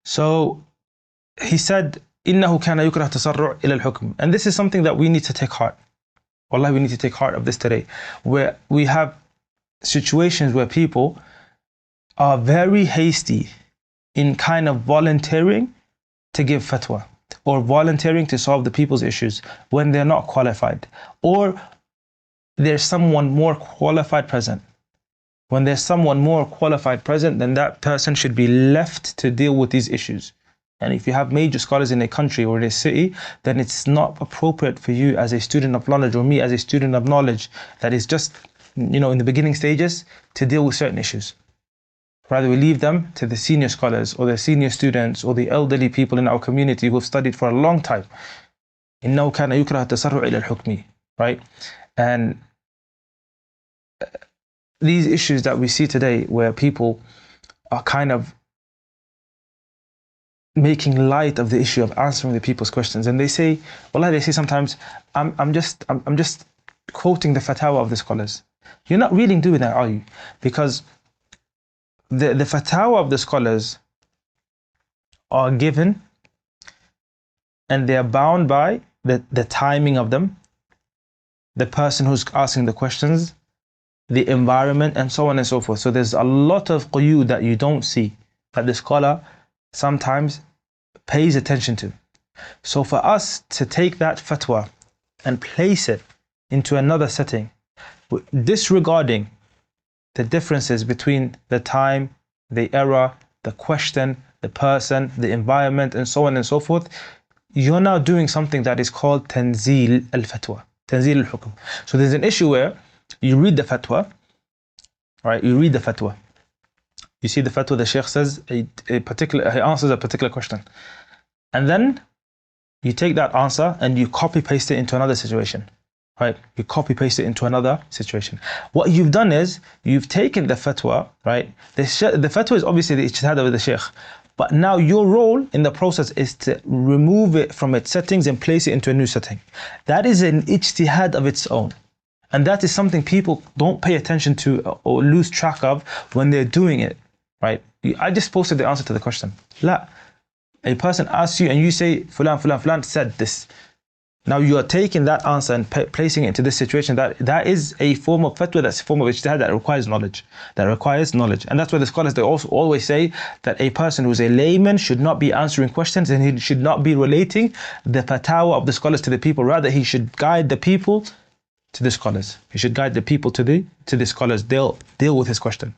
So he said, إِنَّهُ كَانَ يُكْرَهُ تَسَرُّعْ إِلَى الْحُكْمِ. And this is something that we need to take heart. Wallahi, we need to take heart of this today, where we have situations where people are very hasty in kind of volunteering to give fatwa, or volunteering to solve the people's issues when they're not qualified, or there's someone more qualified present. When there's someone more qualified present, then that person should be left to deal with these issues. And if you have major scholars in a country or in a city, then it's not appropriate for you as a student of knowledge, or me as a student of knowledge that is just, in the beginning stages, to deal with certain issues. Rather, we leave them to the senior scholars or the senior students or the elderly people in our community who have studied for a long time. إِنَّهُ كَانَ يُكْرَهُ التَّسَرُّعُ إِلَى الْحُكْمِ. Right? And these issues that we see today, where people are kind of making light of the issue of answering the people's questions, and they say, wallah, they say sometimes, I'm just quoting the Fatāwā of the scholars. You're not really doing that, are you? Because the Fatāwā of the scholars are given, and they are bound by the timing of them, the person who's asking the questions, the environment, and so on and so forth. So there's a lot of quyūd that you don't see, that the scholar sometimes pays attention to. So for us to take that fatwa and place it into another setting, disregarding the differences between the time, the era, the question, the person, the environment, and so on and so forth, you're now doing something that is called tanzil al-fatwa, tanzil al-hukm. So there's an issue where you read the fatwa, right? You read the fatwa. You see the fatwa, the sheikh says he answers a particular question. And then you take that answer and you copy paste it into another situation, right? You copy paste it into another situation. What you've done is, you've taken the fatwa, right? The fatwa is obviously the ijtihad of the sheikh. But now your role in the process is to remove it from its settings and place it into a new setting. That is an ijtihad of its own. And that is something people don't pay attention to or lose track of when they're doing it, right? I just posted the answer to the question. La. A person asks you and you say, Fulan said this. Now you are taking that answer and placing it into this situation. That is a form of fatwa, that's a form of ijtihad that requires knowledge. And that's why the scholars, they also always say that a person who's a layman should not be answering questions, and he should not be relating the Fatāwā of the scholars to the people. Rather, he should guide the people to the scholars. He should guide the people to the scholars. They'll deal with his question.